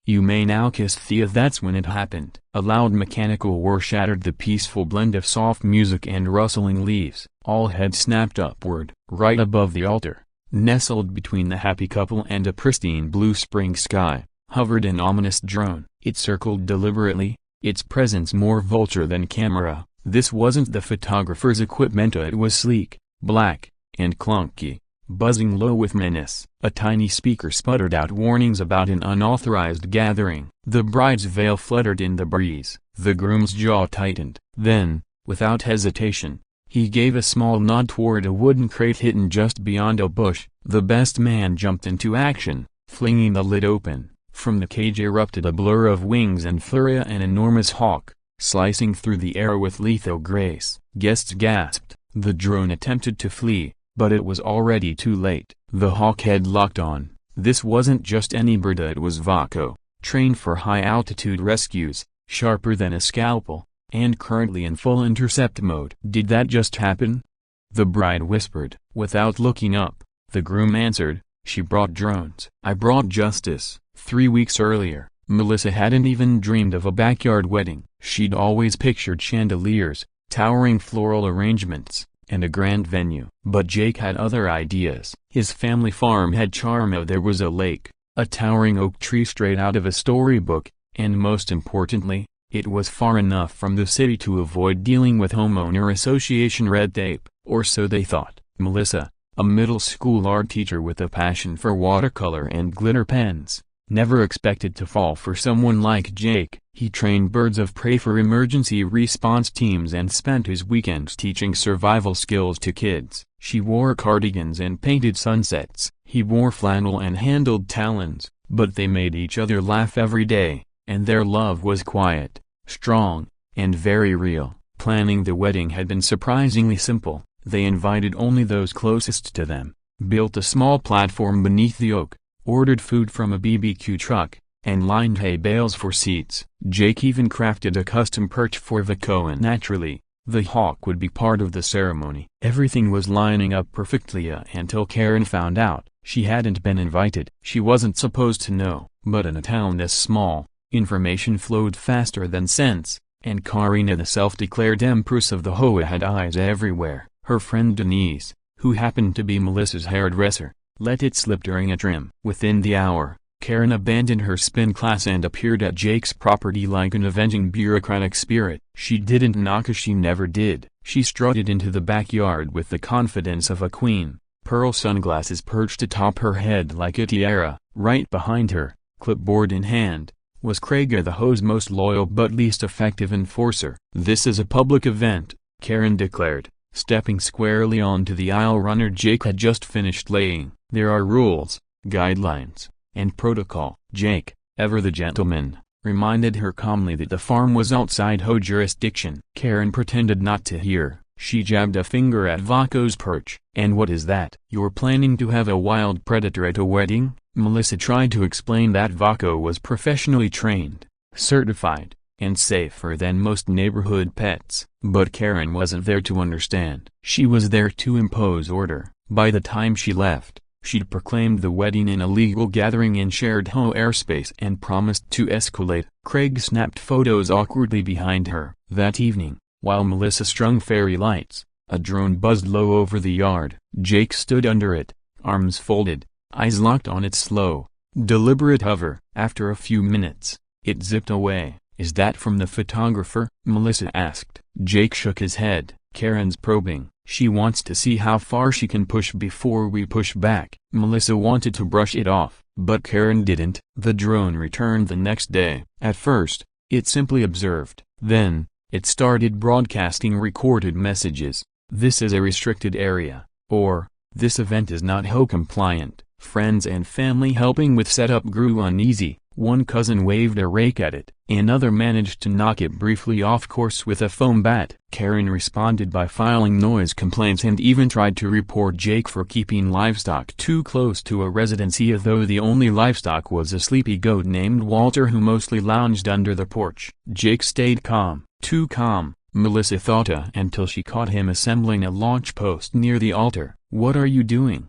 You may now kiss Thea. That's when it happened. A loud mechanical whir shattered the peaceful blend of soft music and rustling leaves. All heads snapped upward, right above the altar. Nestled between the happy couple and a pristine blue spring sky, hovered an ominous drone. It circled deliberately, its presence more vulture than camera. This wasn't the photographer's equipment. It was sleek, black, and clunky, buzzing low with menace. A tiny speaker sputtered out warnings about an unauthorized gathering. The bride's veil fluttered in the breeze. The groom's jaw tightened. Then, without hesitation, he gave a small nod toward a wooden crate hidden just beyond a bush. The best man jumped into action, flinging the lid open. From the cage erupted a blur of wings and flurry. An enormous hawk, slicing through the air with lethal grace. Guests gasped. The drone attempted to flee, but it was already too late. The hawk head locked on. This wasn't just any bird. It was Vaco, trained for high-altitude rescues, sharper than a scalpel, and currently in full intercept mode. Did that just happen? The bride whispered. Without looking up, the groom answered, she brought drones. I brought justice. 3 weeks earlier, Melissa hadn't even dreamed of a backyard wedding. She'd always pictured chandeliers, towering floral arrangements, and a grand venue. But Jake had other ideas. His family farm had charm. There was a lake, a towering oak tree straight out of a storybook, and most importantly, it was far enough from the city to avoid dealing with homeowner association red tape, or so they thought. Melissa, a middle school art teacher with a passion for watercolor and glitter pens, never expected to fall for someone like Jake. He trained birds of prey for emergency response teams and spent his weekends teaching survival skills to kids. She wore cardigans and painted sunsets. He wore flannel and handled talons, but they made each other laugh every day, and their love was quiet, strong, and very real. Planning the wedding had been surprisingly simple. They invited only those closest to them, built a small platform beneath the oak, ordered food from a BBQ truck, and lined hay bales for seats. Jake even crafted a custom perch for Vaco, and naturally, the hawk would be part of the ceremony. Everything was lining up perfectly until Karen found out. She hadn't been invited. She wasn't supposed to know, but in a town this small, information flowed faster than sense, and Karina, the self-declared empress of the HOA, had eyes everywhere. Her friend Denise, who happened to be Melissa's hairdresser, let it slip during a trim. Within the hour, Karen abandoned her spin class and appeared at Jake's property like an avenging bureaucratic spirit. She didn't knock, as she never did. She strutted into the backyard with the confidence of a queen, pearl sunglasses perched atop her head like a tiara. Right behind her, clipboard in hand, was Krega, the HOA's most loyal but least effective enforcer. This is a public event, Karen declared, stepping squarely onto the aisle runner Jake had just finished laying. There are rules, guidelines, and protocol. Jake, ever the gentleman, reminded her calmly that the farm was outside HOA jurisdiction. Karen pretended not to hear. She jabbed a finger at Vaco's perch. And what is that? You're planning to have a wild predator at a wedding? Melissa tried to explain that Vaco was professionally trained, certified, and safer than most neighborhood pets. But Karen wasn't there to understand. She was there to impose order. By the time she left, she'd proclaimed the wedding an illegal gathering in shared HOA airspace and promised to escalate. Craig snapped photos awkwardly behind her. That evening, while Melissa strung fairy lights, a drone buzzed low over the yard. Jake stood under it, arms folded, eyes locked on its slow, deliberate hover. After a few minutes, it zipped away. Is that from the photographer? Melissa asked. Jake shook his head. Karen's probing. She wants to see how far she can push before we push back. Melissa wanted to brush it off, but Karen didn't. The drone returned the next day. At first, it simply observed. Then, it started broadcasting recorded messages. This is a restricted area, or, this event is not HOA compliant. Friends and family helping with setup grew uneasy. One cousin waved a rake at it. Another managed to knock it briefly off course with a foam bat. Karen responded by filing noise complaints and even tried to report Jake for keeping livestock too close to a residency, though the only livestock was a sleepy goat named Walter who mostly lounged under the porch. Jake stayed calm. Too calm, Melissa thought, until she caught him assembling a launch post near the altar. What are you doing?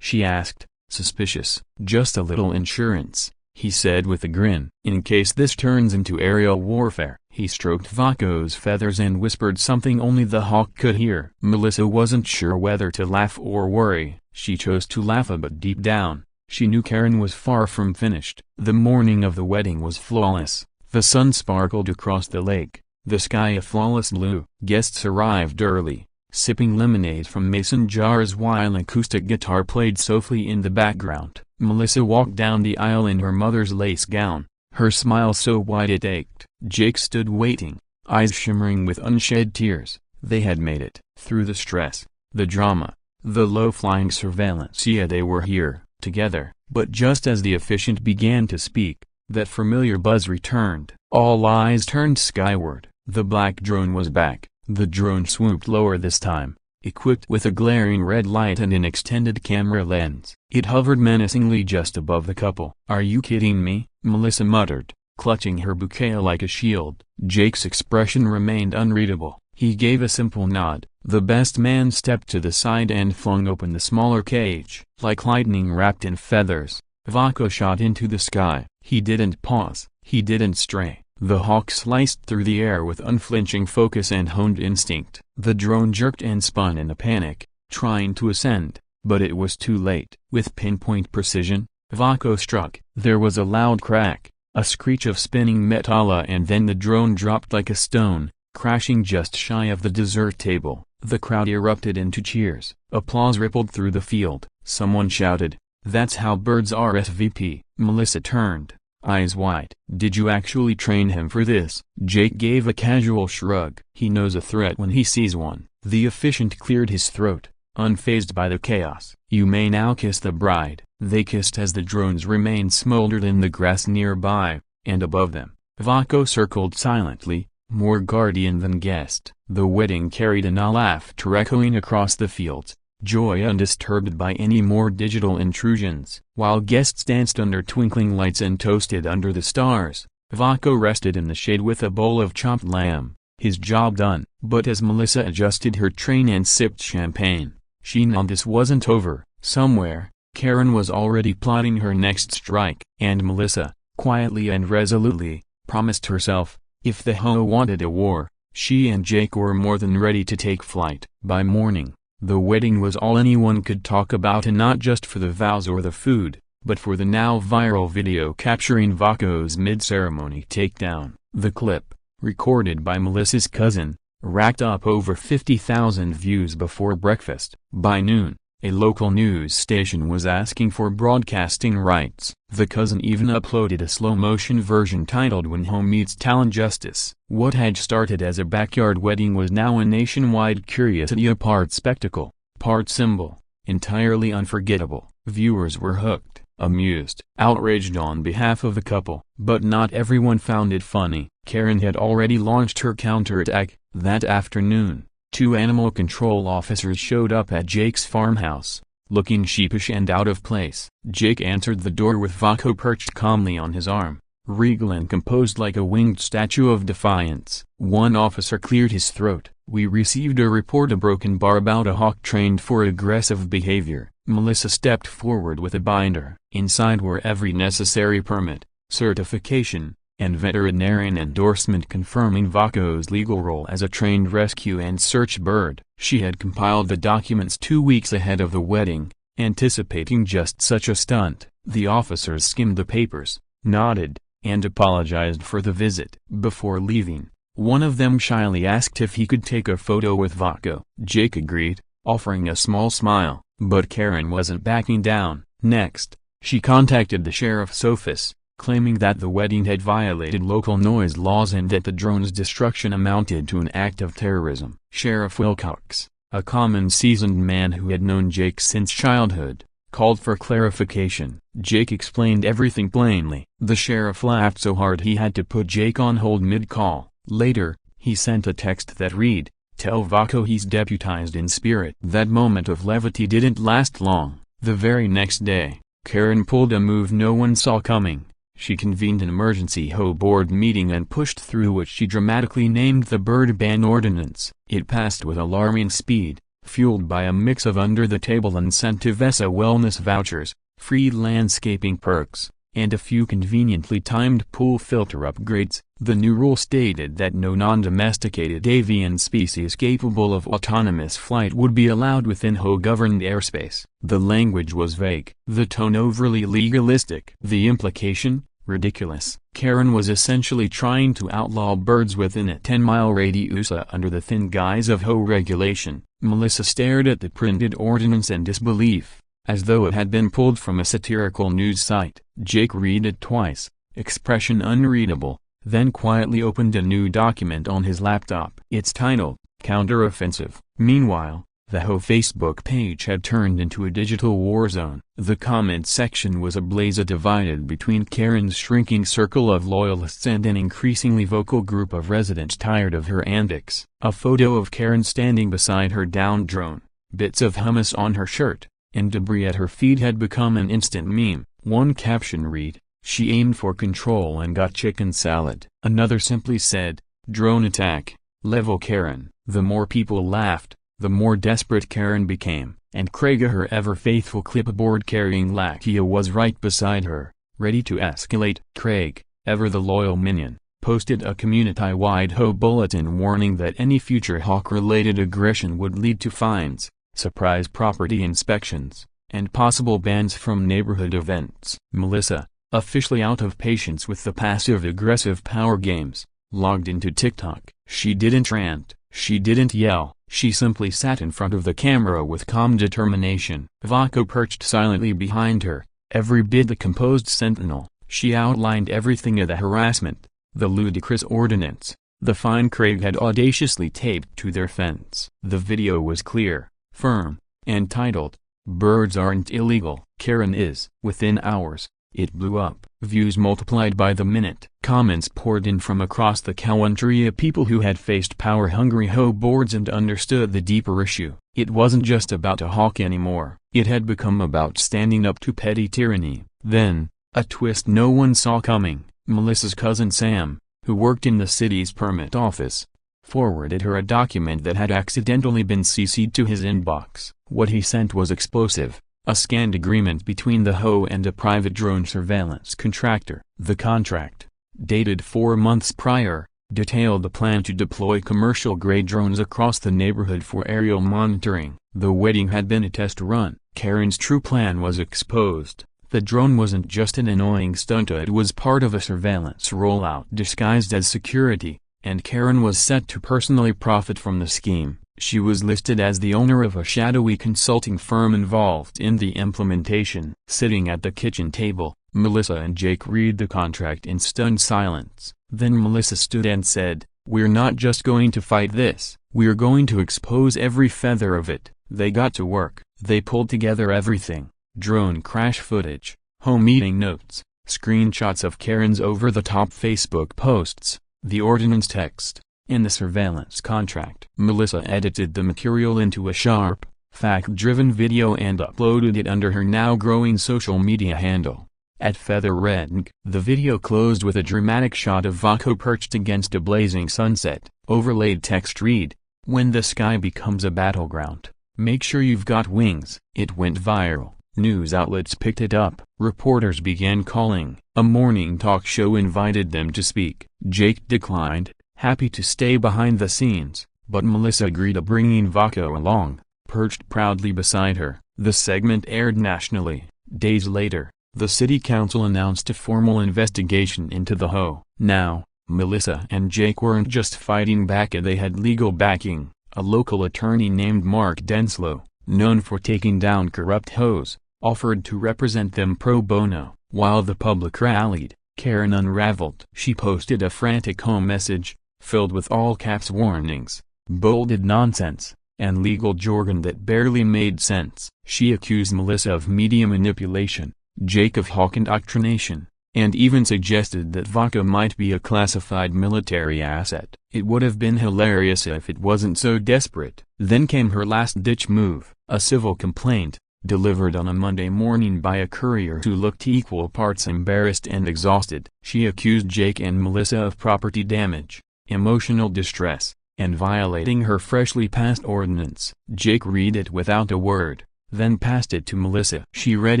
She asked, suspicious. Just a little insurance, he said with a grin. In case this turns into aerial warfare. He stroked Vaco's feathers and whispered something only the hawk could hear. Melissa wasn't sure whether to laugh or worry. She chose to laugh, but deep down, she knew Karen was far from finished. The morning of the wedding was flawless. The sun sparkled across the lake, the sky a flawless blue. Guests arrived early, sipping lemonade from mason jars while an acoustic guitar played softly in the background. Melissa walked down the aisle in her mother's lace gown, her smile so wide it ached. Jake stood waiting, eyes shimmering with unshed tears. They had made it. Through the stress, the drama, the low-flying surveillance. Yeah, they were here, together. But just as the officiant began to speak, that familiar buzz returned. All eyes turned skyward. The black drone was back. The drone swooped lower this time, equipped with a glaring red light and an extended camera lens. It hovered menacingly just above the couple. "Are you kidding me?" Melissa muttered, clutching her bouquet like a shield. Jake's expression remained unreadable. He gave a simple nod. The best man stepped to the side and flung open the smaller cage. Like lightning wrapped in feathers, Vaco shot into the sky. He didn't pause. He didn't stray. The hawk sliced through the air with unflinching focus and honed instinct. The drone jerked and spun in a panic, trying to ascend, but it was too late. With pinpoint precision, Vaco struck. There was a loud crack, a screech of spinning metal, and then the drone dropped like a stone, crashing just shy of the dessert table. The crowd erupted into cheers. Applause rippled through the field. Someone shouted, "That's how birds are, SVP." Melissa turned, eyes wide. "Did you actually train him for this?" Jake gave a casual shrug. "He knows a threat when he sees one." The officiant cleared his throat, unfazed by the chaos. "You may now kiss the bride." They kissed as the drones remained smoldered in the grass nearby, and above them, Vaco circled silently, more guardian than guest. The wedding carried an laughter echoing across the fields, joy undisturbed by any more digital intrusions. While guests danced under twinkling lights and toasted under the stars, Vaco rested in the shade with a bowl of chopped lamb, his job done. But as Melissa adjusted her train and sipped champagne, she knew this wasn't over. Somewhere, Karen was already plotting her next strike. And Melissa, quietly and resolutely, promised herself, if the HOA wanted a war, she and Jake were more than ready to take flight. By morning, the wedding was all anyone could talk about, and not just for the vows or the food, but for the now viral video capturing Vaco's mid-ceremony takedown. The clip, recorded by Melissa's cousin, racked up over 50,000 views before breakfast. By noon, a local news station was asking for broadcasting rights. The cousin even uploaded a slow-motion version titled "When Home Meets Talent Justice." What had started as a backyard wedding was now a nationwide curiosity, a part spectacle, part symbol, entirely unforgettable. Viewers were hooked, amused, outraged on behalf of the couple. But not everyone found it funny. Karen had already launched her counterattack. That afternoon, 2 animal control officers showed up at Jake's farmhouse, looking sheepish and out of place. Jake answered the door with Vaco perched calmly on his arm, regal and composed like a winged statue of defiance. One officer cleared his throat. "We received a report, a broken bar about a hawk trained for aggressive behavior." Melissa stepped forward with a binder. Inside were every necessary permit, certification, and veterinarian endorsement confirming Vaco's legal role as a trained rescue and search bird. She had compiled the documents 2 weeks ahead of the wedding, anticipating just such a stunt. The officers skimmed the papers, nodded, and apologized for the visit. Before leaving, one of them shyly asked if he could take a photo with Vaco. Jake agreed, offering a small smile, but Karen wasn't backing down. Next, she contacted the sheriff's office, claiming that the wedding had violated local noise laws and that the drone's destruction amounted to an act of terrorism. Sheriff Wilcox, a common seasoned man who had known Jake since childhood, called for clarification. Jake explained everything plainly. The sheriff laughed so hard he had to put Jake on hold mid-call. Later, he sent a text that read, "Tell Vaco he's deputized in spirit." That moment of levity didn't last long. The very next day, Karen pulled a move no one saw coming. She convened an emergency HOA board meeting and pushed through what she dramatically named the Bird Ban Ordinance. It passed with alarming speed, fueled by a mix of under-the-table incentive wellness vouchers, free landscaping perks, and a few conveniently timed pool filter upgrades. The new rule stated that no non-domesticated avian species capable of autonomous flight would be allowed within HOA-governed airspace. The language was vague, the tone overly legalistic. The implication? Ridiculous. Karen was essentially trying to outlaw birds within a 10-mile radius under the thin guise of HOA regulation. Melissa stared at the printed ordinance in disbelief, as though it had been pulled from a satirical news site. Jake read it twice, expression unreadable, then quietly opened a new document on his laptop. It's titled, Counteroffensive. Meanwhile, the HOA Facebook page had turned into a digital war zone. The comment section was ablaze, divided between Karen's shrinking circle of loyalists and an increasingly vocal group of residents tired of her antics. A photo of Karen standing beside her downed drone, bits of hummus on her shirt, and debris at her feet had become an instant meme. One caption read, "She aimed for control and got chicken salad." Another simply said, "Drone attack, level Karen." The more people laughed, the more desperate Karen became, and Craig, her ever-faithful clipboard-carrying lackey, was right beside her, ready to escalate. Craig, ever the loyal minion, posted a community-wide HOA bulletin warning that any future hawk-related aggression would lead to fines, surprise property inspections, and possible bans from neighborhood events. Melissa, officially out of patience with the passive-aggressive power games, logged into TikTok. She didn't rant, she didn't yell, she simply sat in front of the camera with calm determination. Vaco perched silently behind her, every bit the composed sentinel. She outlined everything of the harassment, the ludicrous ordinance, the fine Craig had audaciously taped to their fence. The video was clear, firm, and titled, "Birds aren't illegal, Karen is." Within hours, it blew up. Views multiplied by the minute. Comments poured in from across the country of people who had faced power-hungry HOA boards and understood the deeper issue. It wasn't just about a hawk anymore. It had become about standing up to petty tyranny. Then, a twist no one saw coming. Melissa's cousin Sam, who worked in the city's permit office, forwarded her a document that had accidentally been CC'd to his inbox. What he sent was explosive. A scanned agreement between the HOA and a private drone surveillance contractor. The contract, dated 4 months prior, detailed a plan to deploy commercial-grade drones across the neighborhood for aerial monitoring. The wedding had been a test run. Karen's true plan was exposed. The drone wasn't just an annoying stunt, it was part of a surveillance rollout disguised as security, and Karen was set to personally profit from the scheme. She was listed as the owner of a shadowy consulting firm involved in the implementation. Sitting at the kitchen table, Melissa and Jake read the contract in stunned silence. Then Melissa stood and said, "We're not just going to fight this, we're going to expose every feather of it." They got to work. They pulled together everything: drone crash footage, home meeting notes, screenshots of Karen's over-the-top Facebook posts, the ordinance text, and the surveillance contract. Melissa edited the material into a sharp, fact-driven video and uploaded it under her now-growing social media handle, @FeatherRedNg. The video closed with a dramatic shot of Vaco perched against a blazing sunset. Overlaid text read, "When the sky becomes a battleground, make sure you've got wings." It went viral. News outlets picked it up. Reporters began calling. A morning talk show invited them to speak. Jake declined, happy to stay behind the scenes, but Melissa agreed, bringing Vaco along, perched proudly beside her. The segment aired nationally. Days later, the city council announced a formal investigation into the HOA. Now, Melissa and Jake weren't just fighting back, they had legal backing. A local attorney named Mark Denslow, known for taking down corrupt HOAs, offered to represent them pro bono. While the public rallied, Karen unraveled. She posted a frantic home message, filled with all-caps warnings, bolded nonsense, and legal jargon that barely made sense. She accused Melissa of media manipulation, Jake of hawk indoctrination, and even suggested that Vaco might be a classified military asset. It would have been hilarious if it wasn't so desperate. Then came her last-ditch move, a civil complaint, delivered on a Monday morning by a courier who looked equal parts embarrassed and exhausted. She accused Jake and Melissa of property damage, emotional distress, and violating her freshly passed ordinance. Jake read it without a word, then passed it to Melissa. She read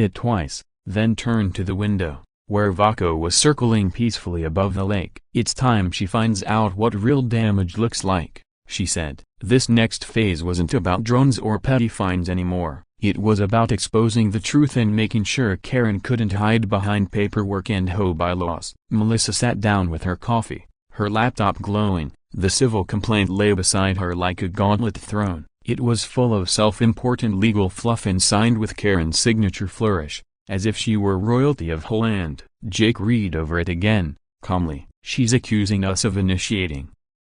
it twice, then turned to the window, where Vaco was circling peacefully above the lake. "It's time she finds out what real damage looks like," she said. This next phase wasn't about drones or petty fines anymore. It was about exposing the truth and making sure Karen couldn't hide behind paperwork and HOA bylaws. Melissa sat down with her coffee, her laptop glowing. The civil complaint lay beside her like a gauntlet throne. It was full of self-important legal fluff and signed with Karen's signature flourish, as if she were royalty of Holland. Jake read over it again, calmly. "She's accusing us of initiating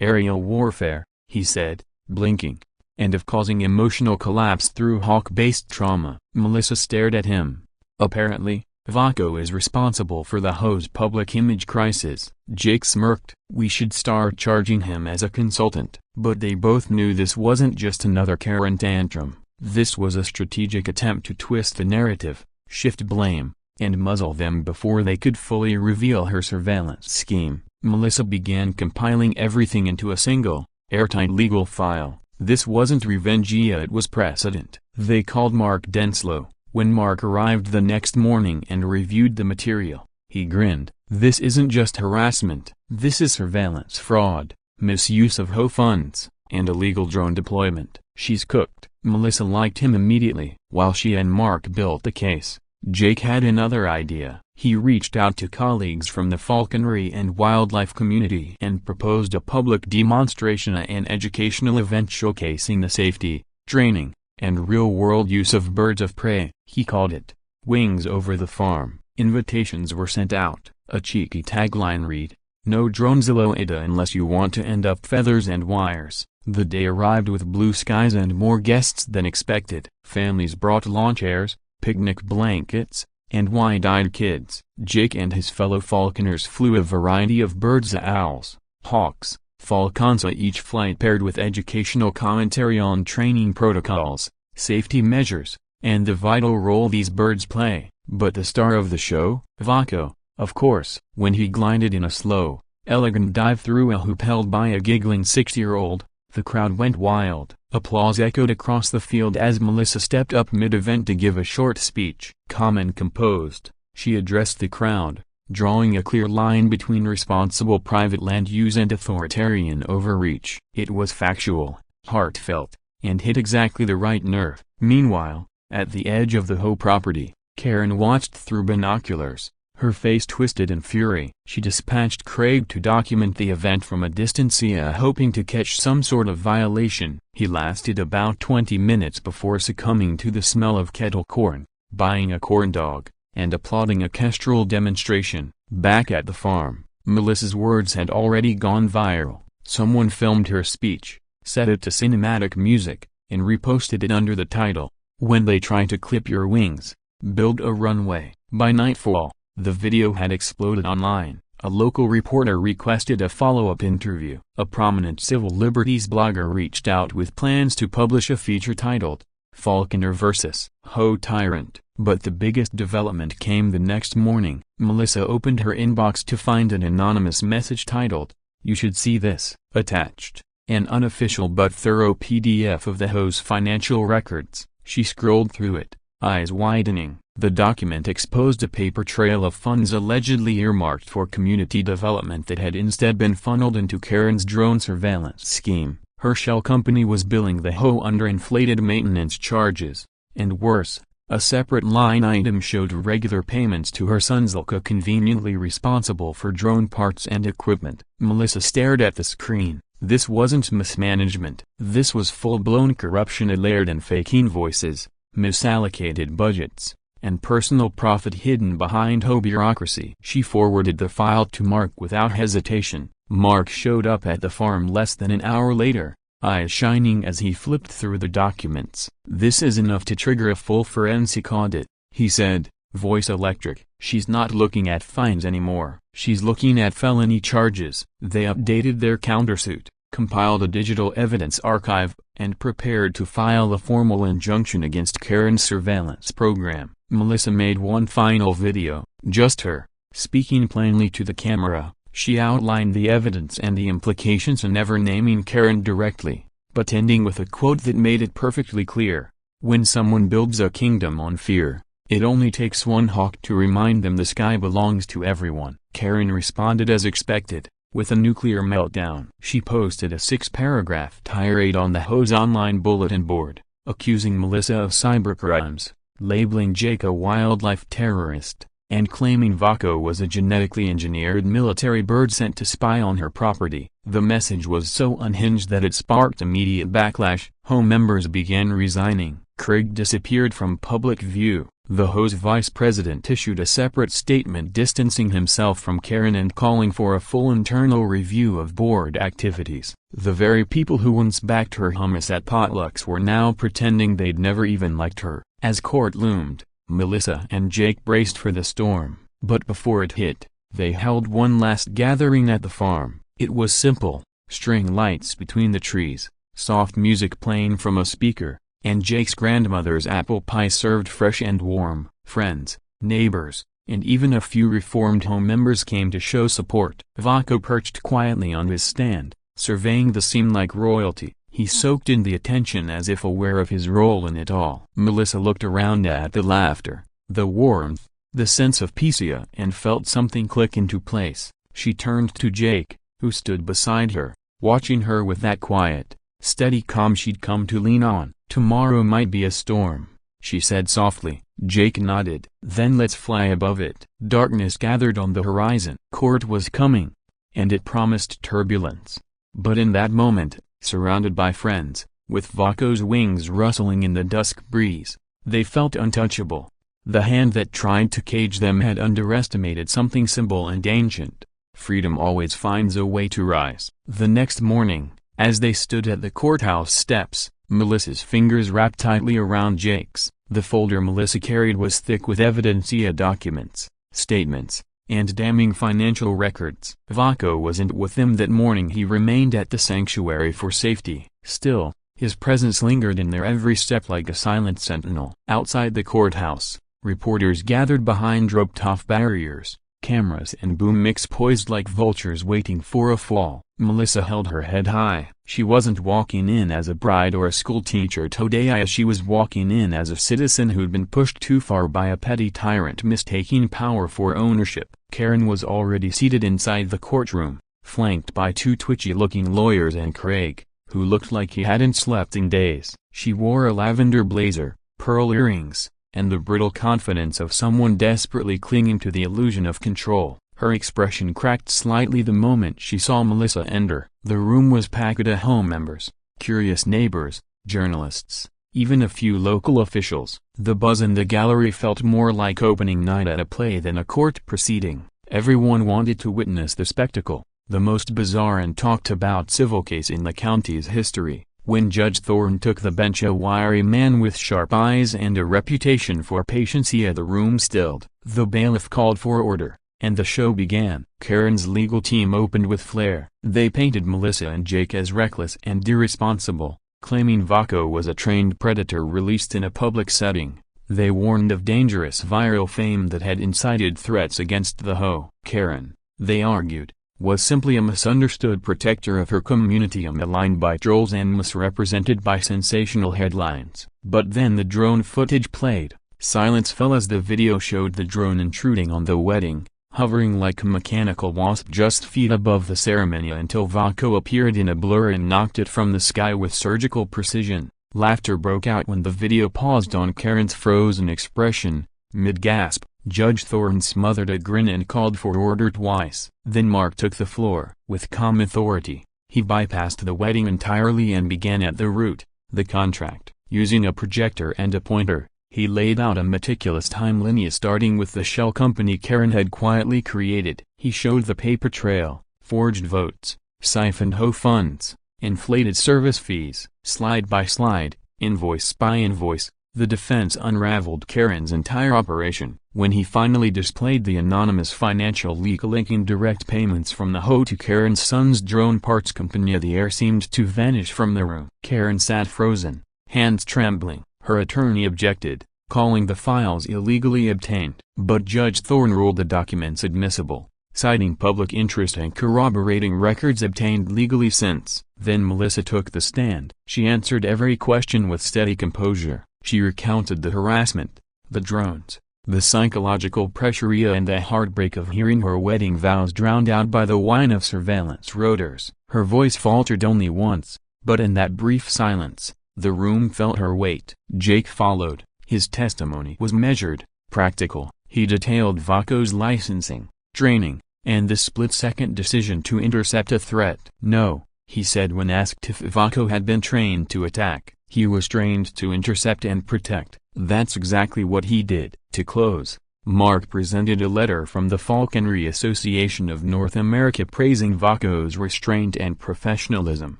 aerial warfare," he said, blinking, "and of causing emotional collapse through hawk-based trauma." Melissa stared at him. "Apparently, Vaco is responsible for the HOA's public image crisis." Jake smirked. "We should start charging him as a consultant." But they both knew this wasn't just another Karen tantrum. This was a strategic attempt to twist the narrative, shift blame, and muzzle them before they could fully reveal her surveillance scheme. Melissa began compiling everything into a single, airtight legal file. This wasn't revengeia, it was precedent. They called Mark Denslow. When Mark arrived the next morning and reviewed the material, he grinned. "This isn't just harassment, this is surveillance fraud, misuse of HOA funds, and illegal drone deployment. She's cooked." Melissa liked him immediately. While she and Mark built the case, Jake had another idea. He reached out to colleagues from the falconry and wildlife community and proposed a public demonstration, an educational event showcasing the safety, training, and real-world use of birds of prey. He called it "Wings Over the Farm." Invitations were sent out. A cheeky tagline read, "No dronezilla unless you want to end up feathers and wires." The day arrived with blue skies and more guests than expected. Families brought lawn chairs, picnic blankets, and wide-eyed kids. Jake and his fellow falconers flew a variety of birds: owls, hawks, falcons, each flight paired with educational commentary on training protocols, safety measures, and the vital role these birds play. But the star of the show? Vaco, of course. When he glided in a slow, elegant dive through a hoop held by a giggling 6-year-old, the crowd went wild. Applause echoed across the field as Melissa stepped up mid-event to give a short speech. Calm and composed, she addressed the crowd, drawing a clear line between responsible private land use and authoritarian overreach. It was factual, heartfelt, and hit exactly the right nerve. Meanwhile, at the edge of the HOA property, Karen watched through binoculars, her face twisted in fury. She dispatched Craig to document the event from a distance, hoping to catch some sort of violation. He lasted about 20 minutes before succumbing to the smell of kettle corn, buying a corn dog, and applauding a kestrel demonstration. Back at the farm, Melissa's words had already gone viral. Someone filmed her speech, set it to cinematic music, and reposted it under the title, "When They Try to Clip Your Wings, Build a Runway." By nightfall, the video had exploded online. A local reporter requested a follow-up interview. A prominent civil liberties blogger reached out with plans to publish a feature titled, "Falconer vs. HOA Tyrant." But the biggest development came the next morning. Melissa opened her inbox to find an anonymous message titled, "You should see this." Attached, an unofficial but thorough PDF of the HOA's financial records. She scrolled through it, eyes widening. The document exposed a paper trail of funds allegedly earmarked for community development that had instead been funneled into Karen's drone surveillance scheme. Her shell company was billing the HOA under inflated maintenance charges, and worse, a separate line item showed regular payments to her son Zilka, conveniently responsible for drone parts and equipment. Melissa stared at the screen. This wasn't mismanagement. This was full-blown corruption, layered in fake invoices, misallocated budgets, and personal profit hidden behind HOA bureaucracy. She forwarded the file to Mark without hesitation. Mark showed up at the farm less than an hour later, eyes shining as he flipped through the documents. "This is enough to trigger a full forensic audit," he said, voice electric. "She's not looking at fines anymore. She's looking at felony charges." They updated their countersuit, compiled a digital evidence archive, and prepared to file a formal injunction against Karen's surveillance program. Melissa made one final video, just her, speaking plainly to the camera. She outlined the evidence and the implications, and never naming Karen directly, but ending with a quote that made it perfectly clear: "When someone builds a kingdom on fear, It only takes one hawk to remind them the sky belongs to everyone. Karen responded as expected, with a nuclear meltdown. She posted a 6-paragraph tirade on the HOA's online bulletin board, accusing Melissa of cybercrimes, labeling Jake a wildlife terrorist, and claiming Vaco was a genetically engineered military bird sent to spy on her property. The message was so unhinged that it sparked immediate backlash. HOA members began resigning. Craig disappeared from public view. The HOA's vice president issued a separate statement distancing himself from Karen and calling for a full internal review of board activities. The very people who once backed her hummus at potlucks were now pretending they'd never even liked her. As court loomed, Melissa and Jake braced for the storm. But before it hit, they held one last gathering at the farm. It was simple: string lights between the trees, soft music playing from a speaker, and Jake's grandmother's apple pie served fresh and warm. Friends, neighbors, and even a few reformed HOA members came to show support. Vaco perched quietly on his stand, surveying the scene like royalty. He soaked in the attention as if aware of his role in it all. Melissa looked around at the laughter, the warmth, the sense of peace, and felt something click into place. She turned to Jake, who stood beside her, watching her with that quiet, steady calm she'd come to lean on. "Tomorrow might be a storm," she said softly. Jake nodded. "Then let's fly above it." Darkness gathered on the horizon. Court was coming, and it promised turbulence. But in that moment, surrounded by friends, with Vaco's wings rustling in the dusk breeze, they felt untouchable. The hand that tried to cage them had underestimated something simple and ancient. Freedom always finds a way to rise. The next morning, as they stood at the courthouse steps, Melissa's fingers wrapped tightly around Jake's. The folder Melissa carried was thick with evidencia documents, statements, and damning financial records. Vaco wasn't with them that morning. He remained at the sanctuary for safety. Still, his presence lingered in their every step like a silent sentinel. Outside the courthouse, reporters gathered behind roped-off barriers, cameras and boom mics poised like vultures waiting for a fall. Melissa held her head high. She wasn't walking in as a bride or a schoolteacher today. She was walking in as a citizen who'd been pushed too far by a petty tyrant mistaking power for ownership. Karen was already seated inside the courtroom, flanked by 2 twitchy-looking lawyers and Craig, who looked like he hadn't slept in days. She wore a lavender blazer, pearl earrings, and the brittle confidence of someone desperately clinging to the illusion of control. Her expression cracked slightly the moment she saw Melissa enter. The room was packed with HOA members, curious neighbors, journalists, even a few local officials. The buzz in the gallery felt more like opening night at a play than a court proceeding. Everyone wanted to witness the spectacle, the most bizarre and talked about civil case in the county's history. When Judge Thorne took the bench, a wiry man with sharp eyes and a reputation for patience, the room stilled. The bailiff called for order, and the show began. Karen's legal team opened with flair. They painted Melissa and Jake as reckless and irresponsible, claiming Vaco was a trained predator released in a public setting. They warned of dangerous viral fame that had incited threats against the HOA. Karen, they argued, was simply a misunderstood protector of her community, maligned by trolls and misrepresented by sensational headlines. But then the drone footage played. Silence fell as the video showed the drone intruding on the wedding, hovering like a mechanical wasp just feet above the ceremony until Vaco appeared in a blur and knocked it from the sky with surgical precision. Laughter broke out when the video paused on Karen's frozen expression. Mid-gasp, Judge Thorne smothered a grin and called for order twice. Then Mark took the floor. With calm authority, he bypassed the wedding entirely and began at the root, the contract. Using a projector and a pointer, he laid out a meticulous timeline starting with the shell company Karen had quietly created. He showed the paper trail, forged votes, siphoned HOA funds, inflated service fees. Slide by slide, invoice by invoice, the defense unraveled Karen's entire operation. When he finally displayed the anonymous financial leak linking direct payments from the HOA to Karen's son's drone parts company, the air seemed to vanish from the room. Karen sat frozen, hands trembling. Her attorney objected, calling the files illegally obtained. But Judge Thorne ruled the documents admissible, citing public interest and corroborating records obtained legally since. Then Melissa took the stand. She answered every question with steady composure. She recounted the harassment, The drones, the psychological pressure and the heartbreak of hearing her wedding vows drowned out by the whine of surveillance rotors. Her voice faltered only once, but in that brief silence, the room felt her weight. Jake followed. His testimony was measured, practical. He detailed Vaco's licensing, training, and the split-second decision to intercept a threat. "No," he said when asked if Vaco had been trained to attack. "He was trained to intercept and protect. That's exactly what he did." To close, Mark presented a letter from the Falconry Association of North America praising Vaco's restraint and professionalism.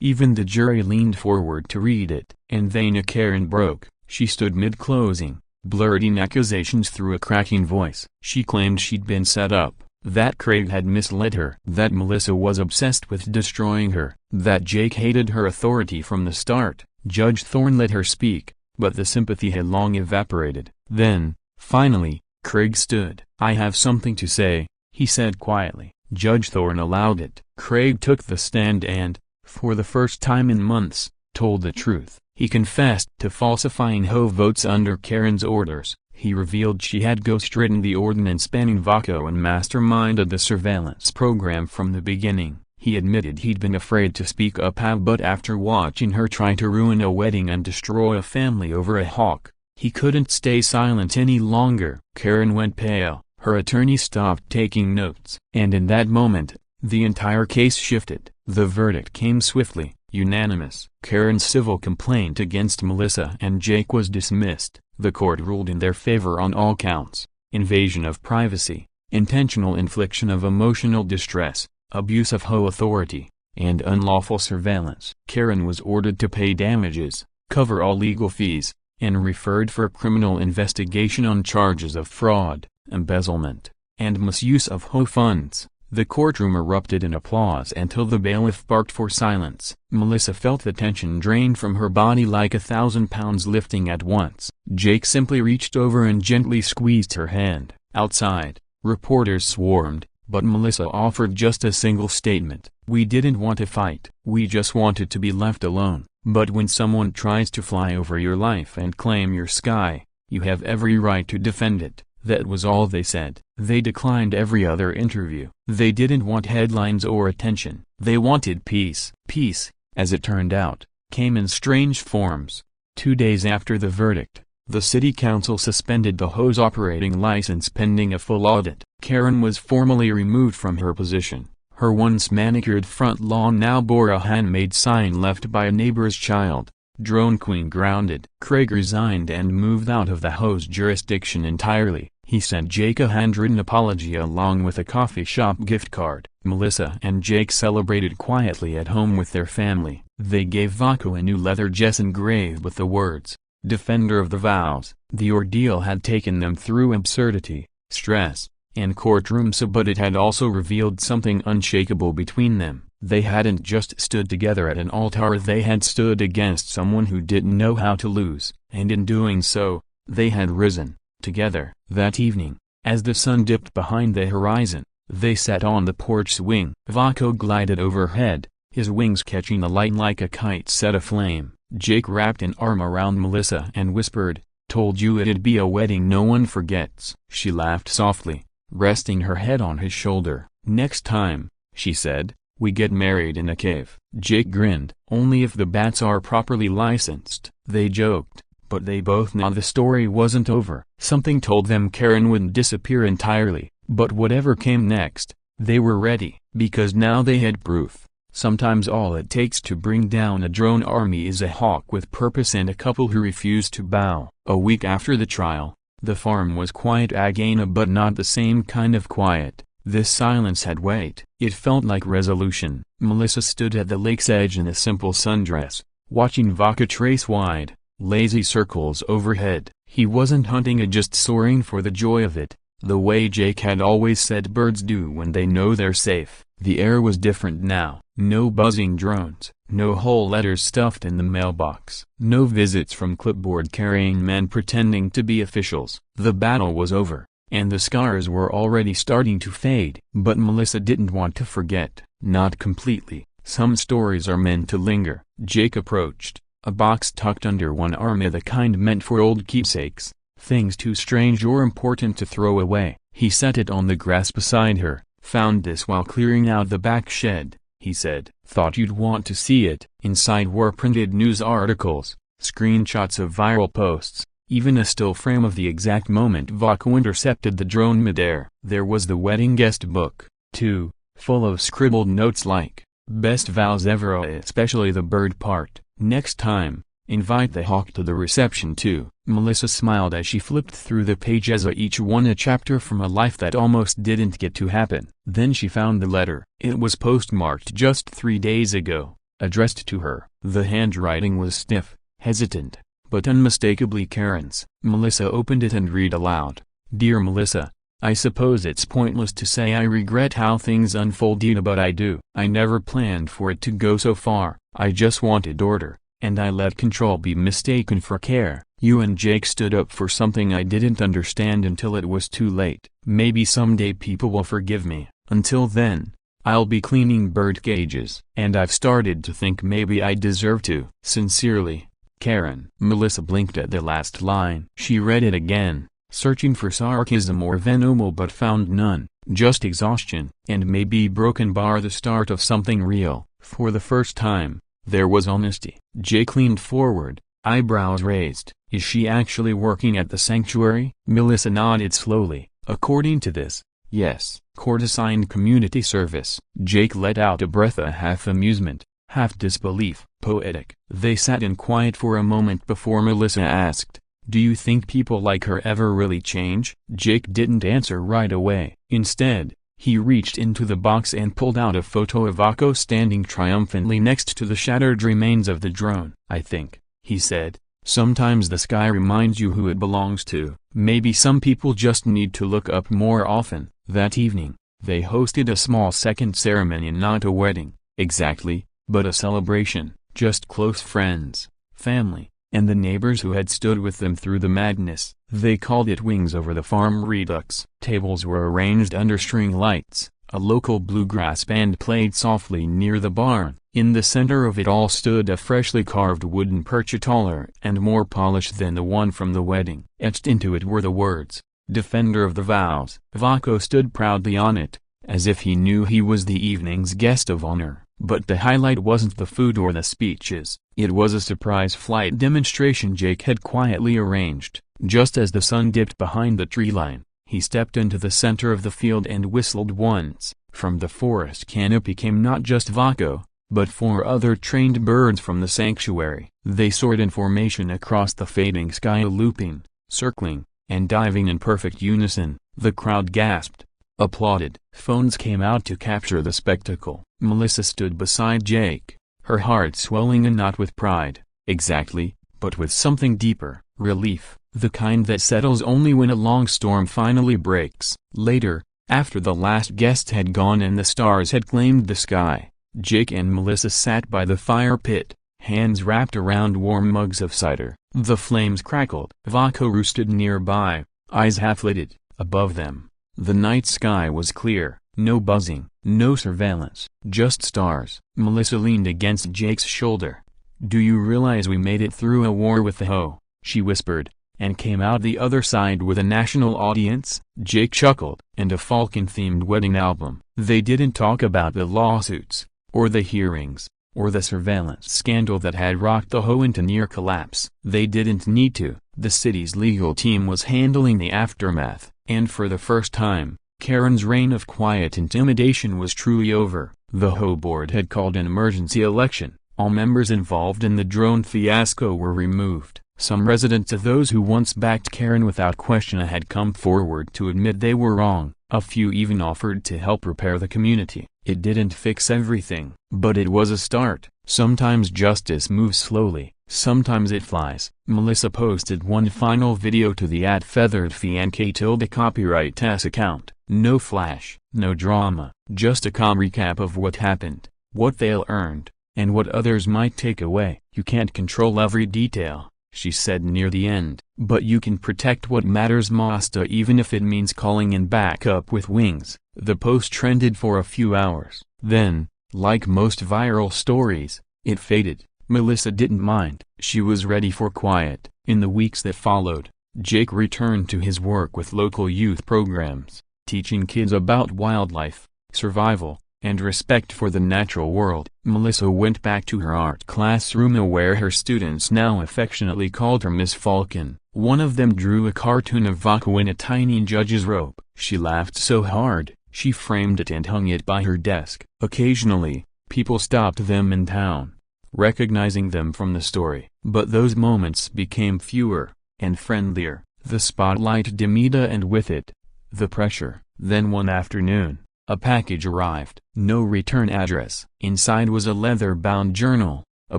Even the jury leaned forward to read it. And then Karen broke. She stood mid-closing, blurting accusations through a cracking voice. She claimed she'd been set up, that Craig had misled her, that Melissa was obsessed with destroying her, that Jake hated her authority from the start. Judge Thorne let her speak, but the sympathy had long evaporated. Then, finally, Craig stood. "I have something to say," he said quietly. Judge Thorne allowed it. Craig took the stand and, for the first time in months, told the truth. He confessed to falsifying HOA votes under Karen's orders. He revealed she had ghost-written the ordinance banning Vaco and masterminded the surveillance program from the beginning. He admitted he'd been afraid to speak up, but after watching her try to ruin a wedding and destroy a family over a hawk, he couldn't stay silent any longer. Karen went pale. Her attorney stopped taking notes. And in that moment, the entire case shifted. The verdict came swiftly. Unanimous. Karen's civil complaint against Melissa and Jake was dismissed. The court ruled in their favor on all counts: invasion of privacy, intentional infliction of emotional distress, abuse of HOA authority, and unlawful surveillance. Karen was ordered to pay damages, cover all legal fees, and referred for criminal investigation on charges of fraud, embezzlement, and misuse of HOA funds. The courtroom erupted in applause until the bailiff barked for silence. Melissa felt the tension drain from her body like 1,000 pounds lifting at once. Jake simply reached over and gently squeezed her hand. Outside, reporters swarmed, but Melissa offered just a single statement. "We didn't want to fight. We just wanted to be left alone. But when someone tries to fly over your life and claim your sky, you have every right to defend it." That was all they said. They declined every other interview. They didn't want headlines or attention. They wanted peace. Peace, as it turned out, came in strange forms. 2 days after the verdict, the city council suspended the HOA's operating license pending a full audit. Karen was formally removed from her position. Her once manicured front lawn now bore a handmade sign left by a neighbor's child. Drone Queen grounded. Craig resigned and moved out of the HOA's jurisdiction entirely. He sent Jake a handwritten apology along with a coffee shop gift card. Melissa and Jake celebrated quietly at home with their family. They gave Vaco a new leather dress engraved with the words, "Defender of the Vows." The ordeal had taken them through absurdity, stress, and courtrooms, but it had also revealed something unshakable between them. They hadn't just stood together at an altar, they had stood against someone who didn't know how to lose, and in doing so, they had risen, together. That evening, as the sun dipped behind the horizon, they sat on the porch swing. Vaco glided overhead, his wings catching the light like a kite set aflame. Jake wrapped an arm around Melissa and whispered, "Told you it'd be a wedding no one forgets." She laughed softly, resting her head on his shoulder. "Next time," she said, "we get married in a cave." Jake grinned. "Only if the bats are properly licensed." They joked, but they both knew the story wasn't over. Something told them Karen wouldn't disappear entirely, but whatever came next, they were ready, because now they had proof. Sometimes all it takes to bring down a drone army is a hawk with purpose and a couple who refuse to bow. A week after the trial, the farm was quiet again, but not the same kind of quiet. This silence had weight. It felt like resolution. Melissa stood at the lake's edge in a simple sundress, watching Vaca trace wide, lazy circles overhead. He wasn't hunting it, just soaring for the joy of it, the way Jake had always said birds do when they know they're safe. The air was different now. No buzzing drones, no whole letters stuffed in the mailbox, no visits from clipboard-carrying men pretending to be officials. The battle was over, and the scars were already starting to fade. But Melissa didn't want to forget. Not completely. Some stories are meant to linger. Jake approached, a box tucked under one arm, the kind meant for old keepsakes. things too strange or important to throw away. He set it on the grass beside her. "Found this while clearing out the back shed," he said. "Thought you'd want to see it." Inside were printed news articles, screenshots of viral posts, even a still frame of the exact moment Vaco intercepted the drone midair. There was the wedding guest book, too, full of scribbled notes like, "Best vows ever," especially the bird part. "Next time, invite the hawk to the reception too." Melissa smiled as she flipped through the pages, each one a chapter from a life that almost didn't get to happen. Then she found the letter. It was postmarked just 3 days ago, addressed to her. The handwriting was stiff, hesitant, but unmistakably Karen's. Melissa opened it and read aloud. "Dear Melissa, I suppose it's pointless to say I regret how things unfolded, but I do. I never planned for it to go so far. I just wanted order, and I let control be mistaken for care. You and Jake stood up for something I didn't understand until it was too late. Maybe someday people will forgive me. Until then, I'll be cleaning bird cages. And I've started to think maybe I deserve to. Sincerely, Karen." Melissa blinked at the last line. She read it again, searching for sarcasm or venom, but found none. Just exhaustion, and maybe broken bar the start of something real. For the first time, there was honesty. Jake leaned forward, eyebrows raised. "Is she actually working at the sanctuary?" Melissa nodded slowly. "According to this, yes." Court-assigned community service. Jake let out a breath, a half amusement, half disbelief. "Poetic." They sat in quiet for a moment before Melissa asked, "Do you think people like her ever really change?" Jake didn't answer right away. Instead, he reached into the box and pulled out a photo of Vaco standing triumphantly next to the shattered remains of the drone. "I think," he said, "sometimes the sky reminds you who it belongs to. Maybe some people just need to look up more often." That evening, they hosted a small second ceremony, not a wedding, exactly, but a celebration. Just close friends, family, and the neighbors who had stood with them through the madness. They called it Wings Over the Farm Redux. Tables were arranged under string lights. A local bluegrass band played softly near the barn. In the center of it all stood a freshly carved wooden perch, taller and more polished than the one from the wedding. Etched into it were the words, "Defender of the Vows." Vaco stood proudly on it, as if he knew he was the evening's guest of honor. But the highlight wasn't the food or the speeches. It was a surprise flight demonstration Jake had quietly arranged. Just as the sun dipped behind the tree line, he stepped into the center of the field and whistled once. From the forest canopy came not just Vaco, but 4 other trained birds from the sanctuary. They soared in formation across the fading sky, looping, circling, and diving in perfect unison. The crowd gasped, applauded. Phones came out to capture the spectacle. Melissa stood beside Jake, her heart swelling, and not with pride, exactly, but with something deeper, relief, the kind that settles only when a long storm finally breaks. Later, after the last guest had gone and the stars had claimed the sky, Jake and Melissa sat by the fire pit, hands wrapped around warm mugs of cider. The flames crackled. Vaco roosted nearby, eyes half-lidded. Above them, the night sky was clear, no buzzing, no surveillance, just stars. Melissa leaned against Jake's shoulder. "Do you realize we made it through a war with the HOA?" she whispered, "and came out the other side with a national audience?" Jake chuckled. "And a Falcon-themed wedding album." They didn't talk about the lawsuits, or the hearings, or the surveillance scandal that had rocked the HOA into near collapse. They didn't need to. The city's legal team was handling the aftermath, and for the first time, Karen's reign of quiet intimidation was truly over. The HOA board had called an emergency election. All members involved in the drone fiasco were removed. Some residents of those who once backed Karen without question had come forward to admit they were wrong. A few even offered to help repair the community. It didn't fix everything, but it was a start. Sometimes justice moves slowly, sometimes it flies. Melissa posted one final video to the @featheredfiancé copyright TS account. No flash, no drama, just a calm recap of what happened, what they'll earned, and what others might take away. "You can't control every detail," she said near the end, "but you can protect what matters most, even if it means calling in backup with Wings." The post trended for a few hours. Then, like most viral stories, it faded. Melissa didn't mind. She was ready for quiet. In the weeks that followed, Jake returned to his work with local youth programs, teaching kids about wildlife, survival, and respect for the natural world. Melissa went back to her art classroom where her students now affectionately called her Miss Falcon. One of them drew a cartoon of Vaco in a tiny judge's robe. She laughed so hard, she framed it and hung it by her desk. Occasionally, people stopped them in town, recognizing them from the story. But those moments became fewer and friendlier. The spotlight dimmed and with it, the pressure. Then one afternoon, a package arrived. No return address. Inside was a leather-bound journal, a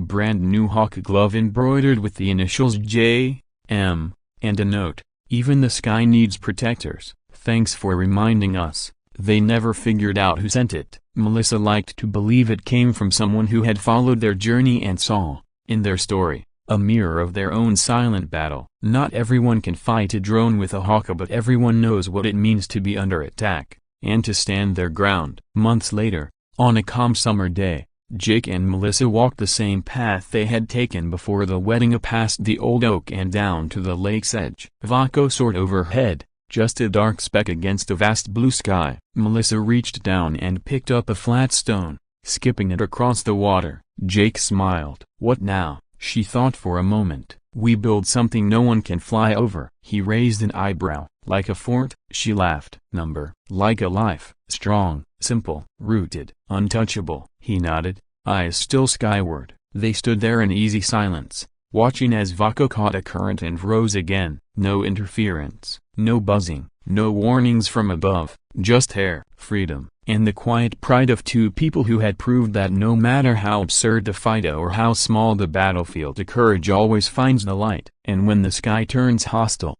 brand-new hawk glove embroidered with the initials J.M., and a note: "Even the sky needs protectors. Thanks for reminding us." They never figured out who sent it. Melissa liked to believe it came from someone who had followed their journey and saw, in their story, a mirror of their own silent battle. Not everyone can fight a drone with a hawk, but everyone knows what it means to be under attack, and to stand their ground. Months later, on a calm summer day, Jake and Melissa walked the same path they had taken before the wedding, past the old oak and down to the lake's edge. Vaco soared overhead, just a dark speck against the vast blue sky. Melissa reached down and picked up a flat stone, skipping it across the water. Jake smiled. "What now?" she thought for a moment. "We build something no one can fly over." He raised an eyebrow. "Like a fort?" She laughed. "Number. Like a life. Strong, simple, rooted, untouchable." He nodded, eyes still skyward. They stood there in easy silence, watching as Vaco caught a current and rose again. No interference, no buzzing, no warnings from above, just air, freedom, and the quiet pride of two people who had proved that no matter how absurd the fight or how small the battlefield, the courage always finds the light. And when the sky turns hostile,